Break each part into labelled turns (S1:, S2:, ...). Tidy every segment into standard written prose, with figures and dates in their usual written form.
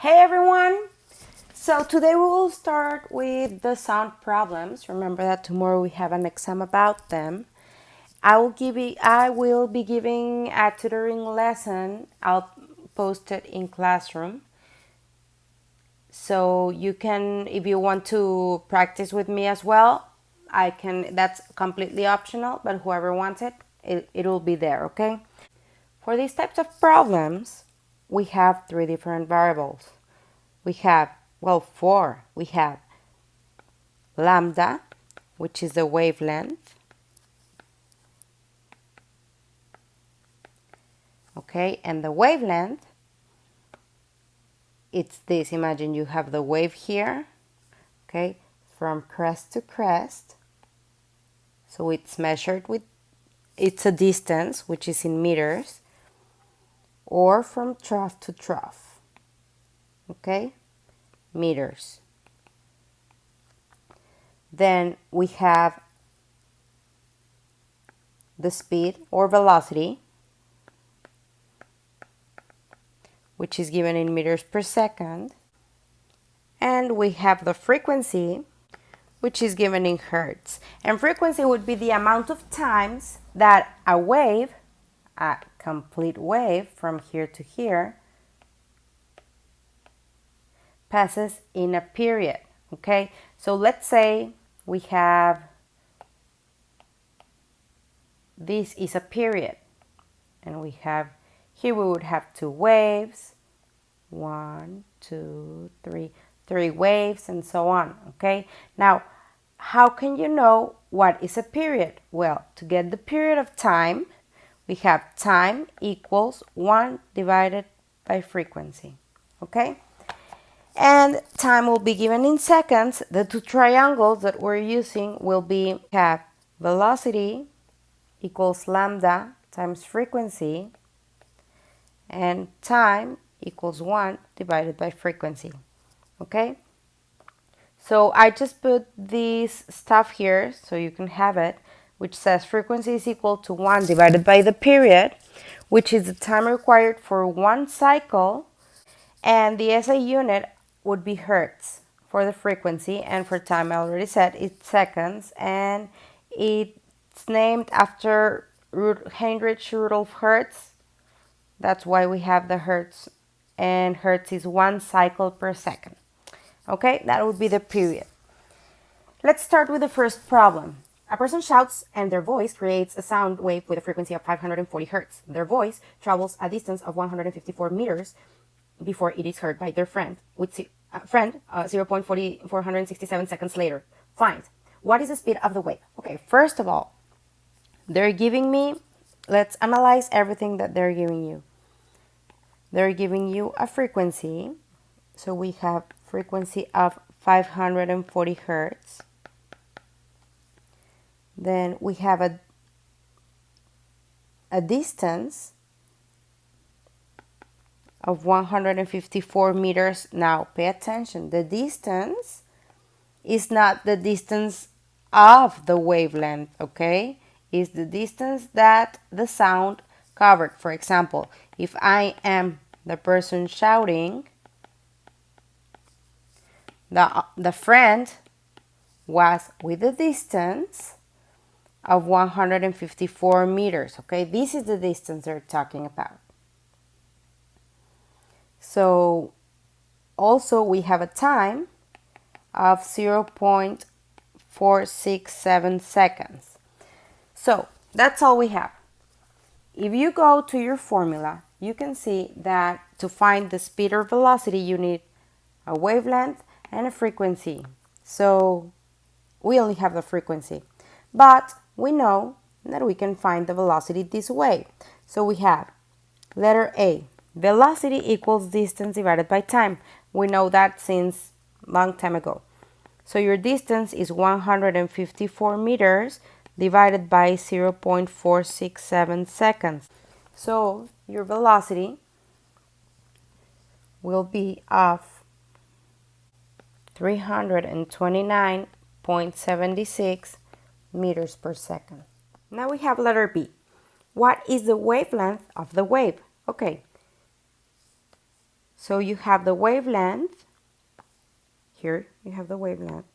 S1: Hey everyone! So today we will start with the sound problems. Remember that tomorrow we have an exam about them. I will be giving a tutoring lesson. I'll post it in Classroom. So you can, if you want to practice with me as well, that's completely optional, but whoever wants it will be there, okay? For these types of problems, we have three different variables. We have, well, four. We have lambda, which is the wavelength. Okay, and the wavelength, it's this. Imagine you have the wave here, okay, from crest to crest. So it's measured with, it's a distance, which is in meters, or from trough to trough, okay, meters. Then we have the speed or velocity, which is given in meters per second. And we have the frequency, which is given in hertz. And frequency would be the amount of times that a wave, a complete wave from here to here, passes in a period, okay? So let's say we have, this is a period, and we have, here we would have two waves, 1, 2, 3, 3 waves, and so on, okay? Now, how can you know what is a period? Well, to get the period of time, we have time equals 1 divided by frequency, okay? And time will be given in seconds. The two triangles that we're using will be, have velocity equals lambda times frequency, and time equals 1 divided by frequency, okay? So I just put this stuff here so you can have it, which says frequency is equal to 1 divided by the period, which is the time required for one cycle, and the SI unit would be hertz for the frequency, and for time I already said it's seconds, and it's named after Heinrich Rudolf Hertz. That's why we have the hertz, and hertz is 1 cycle per second. Okay, that would be the period. Let's start with the first problem. A person shouts and their voice creates a sound wave with a frequency of 540 hertz. Their voice travels a distance of 154 meters before it is heard by their friend, 0.467 seconds later. Find what is the speed of the wave. Okay, first of all, they're giving me, let's analyze everything that they're giving you. They're giving you a frequency. So we have frequency of 540 hertz. Then we have a distance of 154 meters. Now pay attention, the distance is not the distance of the wavelength, okay? It's the distance that the sound covered. For example, if I am the person shouting, the friend was with a distance of 154 meters, okay? This is the distance they're talking about. So also we have a time of 0.467 seconds. So that's all we have. If you go to your formula, you can see that to find the speed or velocity, you need a wavelength and a frequency. So we only have the frequency, but we know that we can find the velocity this way. So we have letter A, velocity equals distance divided by time. We know that since long time ago. So your distance is 154 meters divided by 0.467 seconds. So your velocity will be of 329.76 meters per second. Now we have letter B. What is the wavelength of the wave? Okay, So you have the wavelength, here you have the wavelength,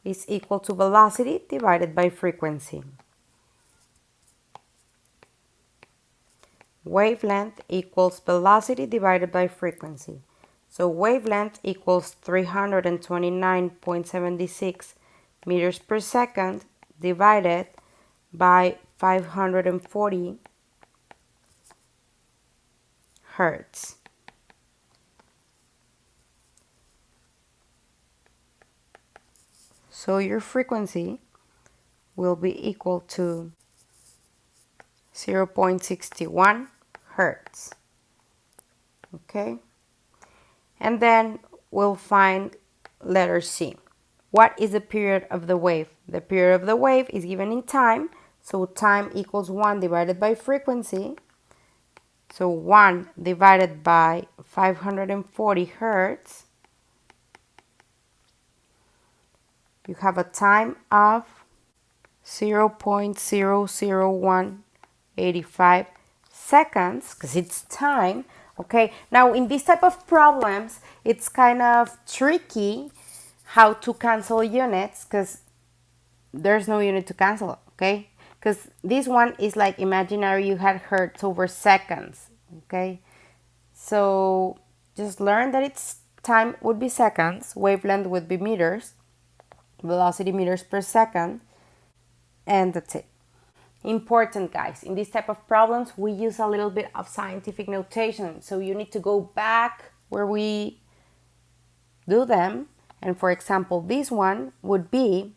S1: is equal to velocity divided by frequency. Wavelength equals velocity divided by frequency. So wavelength equals 329.76 meters per second divided by 540 hertz. So your frequency will be equal to 0.61 hertz. Okay? And then we'll find letter C. What is the period of the wave? The period of the wave is given in time, so time equals 1 divided by frequency. So 1 divided by 540 hertz. You have a time of 0.00185 seconds, because it's time. Okay, now in this type of problems, it's kind of tricky how to cancel units, because there's no unit to cancel, okay? Because this one is like imaginary, you had hertz over seconds, okay? So just learn that its time would be seconds, wavelength would be meters, velocity meters per second, and that's it. Important, guys, in this type of problems we use a little bit of scientific notation, so you need to go back where we do them. And for example, this one would be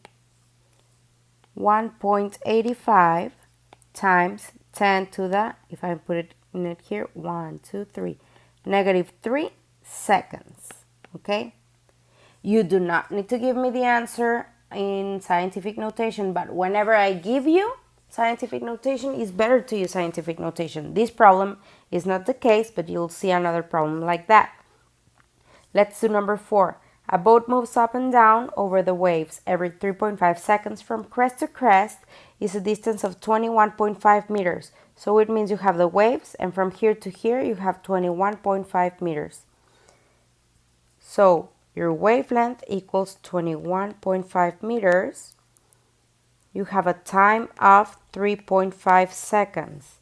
S1: 1.85 times 10 to the, if I put it in it here, 1, 2, 3, negative 3 seconds. Okay, you do not need to give me the answer in scientific notation, but whenever I give you scientific notation, it's better to use scientific notation. This problem is not the case, but you'll see another problem like that. Let's do number 4. A boat moves up and down over the waves every 3.5 seconds from crest to crest is a distance of 21.5 meters. So it means you have the waves, and from here to here you have 21.5 meters. So your wavelength equals 21.5 meters. You have a time of 3.5 seconds.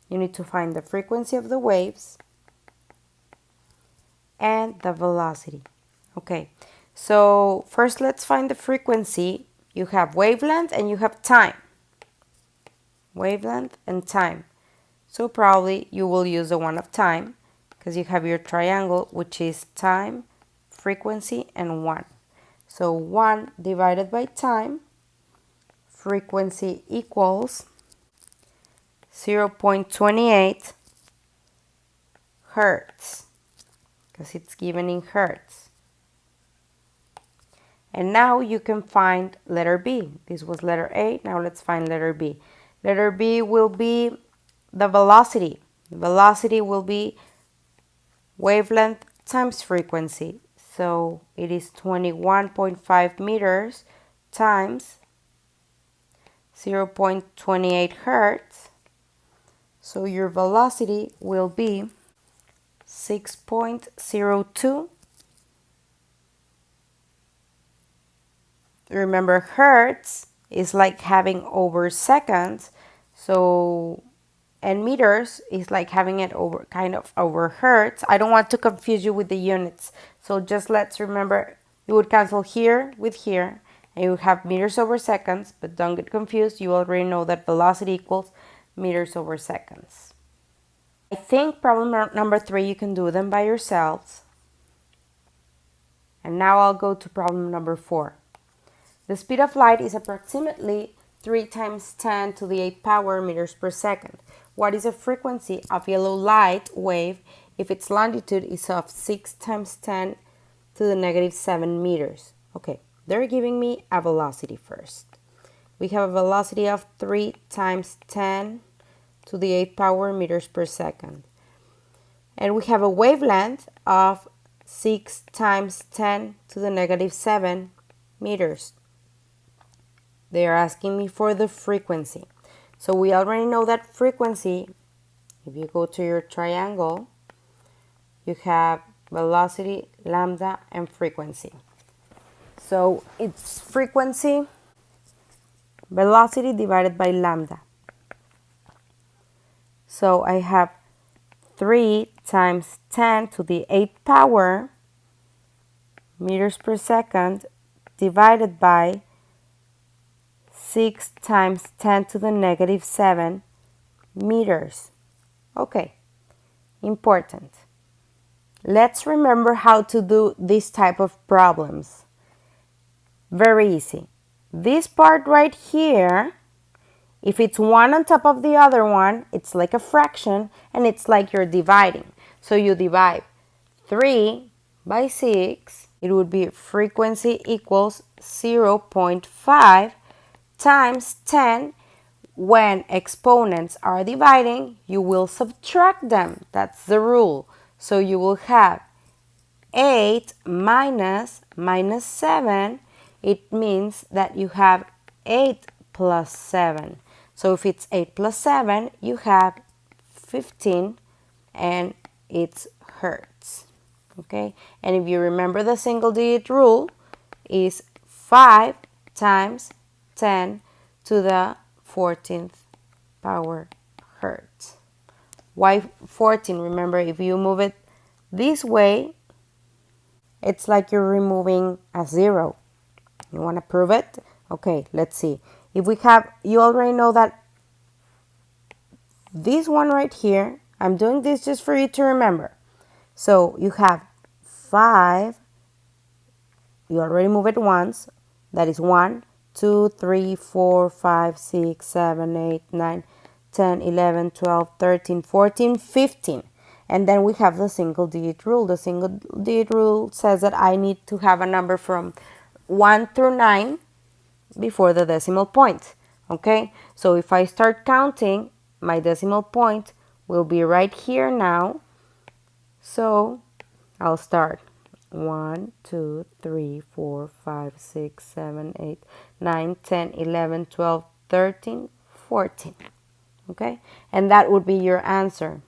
S1: You need to find the frequency of the waves and the velocity. Okay, so first let's find the frequency. You have wavelength and you have time. Wavelength and time. So probably you will use the one of time because you have your triangle, which is time, frequency, and 1. So 1 divided by time, frequency equals 0.28 hertz, because it's given in hertz. And now you can find letter B. This was letter A, now let's find letter B. Letter B will be the velocity. The velocity will be wavelength times frequency. So it is 21.5 meters times 0.28 hertz. So your velocity will be 6.02. Remember, hertz is like having over seconds, so, and meters is like having it over, kind of over hertz. I don't want to confuse you with the units, so just let's remember, you would cancel here with here, and you would have meters over seconds, but don't get confused, you already know that velocity equals meters over seconds. I think problem number 3, you can do them by yourselves. And now I'll go to problem number 4. The speed of light is approximately 3 times 10 to the 8th power meters per second. What is the frequency of yellow light wave if its longitude is of 6 times 10 to the negative 7 meters? Okay, they're giving me a velocity first. We have a velocity of 3 times 10 to the 8th power meters per second. And we have a wavelength of 6 times 10 to the negative 7 meters. They are asking me for the frequency. So we already know that frequency, if you go to your triangle, you have velocity, lambda, and frequency. So it's frequency, velocity divided by lambda. So I have 3 times 10 to the 8th power meters per second divided by 6 times 10 to the negative 7 meters. Okay, important. Let's remember how to do this type of problems. Very easy. This part right here, if it's one on top of the other one, it's like a fraction and it's like you're dividing. So you divide 3 by 6, it would be frequency equals 0.5 times 10. When exponents are dividing, you will subtract them. That's the rule. So you will have 8 minus 7. It means that you have 8 plus 7. So if it's 8 plus 7, you have 15 and it's hertz. Okay? And if you remember the single digit rule is 5 times 10 to the 14th power hertz. Why 14? Remember, if you move it this way, it's like you're removing a 0. You want to prove it? Okay, let's see. If we have, you already know that this one right here, I'm doing this just for you to remember. So you have 5, you already move it once, that is 1, 2, 3, 4, 5, 6, 7, 8, 9, 10, 11, 12, 13, 14, 15. And then we have the single digit rule. The single digit rule says that I need to have a number from 1 through 9 before the decimal point. Okay, so if I start counting, my decimal point will be right here now. So I'll start 1, 2, 3, 4, 5, 6, 7, 8, 9, 10, 11, 12, 13, 14. Okay, and that would be your answer.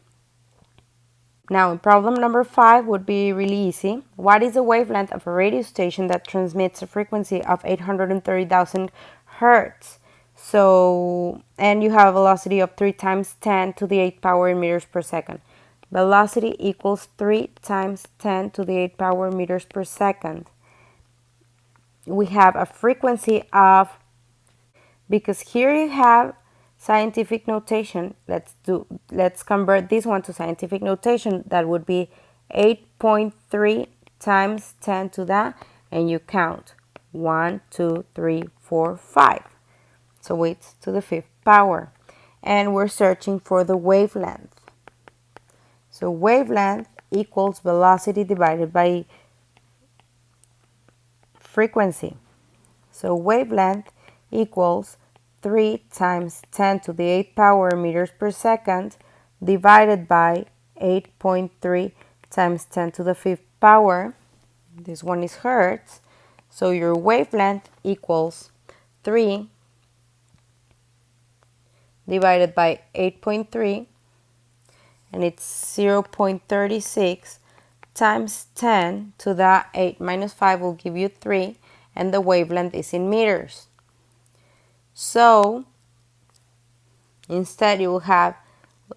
S1: Now, problem number 5 would be really easy. What is the wavelength of a radio station that transmits a frequency of 830,000 hertz? So, and you have a velocity of 3 times 10 to the 8th power in meters per second. Velocity equals 3 times 10 to the 8th power meters per second. We have a frequency of, because here you have scientific notation, let's convert this one to scientific notation. That would be 8.3 times 10 to that, and you count 1, 2, 3, 4, 5. So it's to the 5th power. And we're searching for the wavelength. So wavelength equals velocity divided by frequency. So wavelength equals 3 times 10 to the 8th power meters per second divided by 8.3 times 10 to the 5th power. This one is hertz. So your wavelength equals 3 divided by 8.3, and it's 0.36 times 10 to the 8 minus 5 will give you 3, and the wavelength is in meters. So instead you will have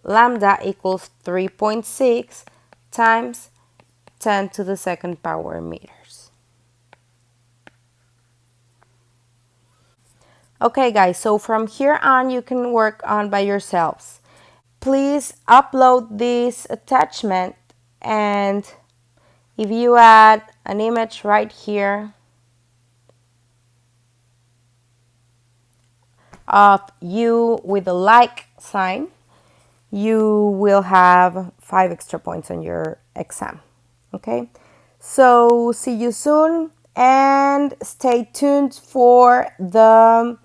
S1: lambda equals 3.6 times 10 to the 2nd power meters. Okay guys, so from here on you can work on by yourselves. Please upload this attachment, and if you add an image right here of you with a like sign, you will have 5 extra points on your exam. Okay, so see you soon and stay tuned for the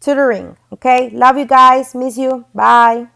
S1: tutoring. Okay, love you guys, miss you, bye.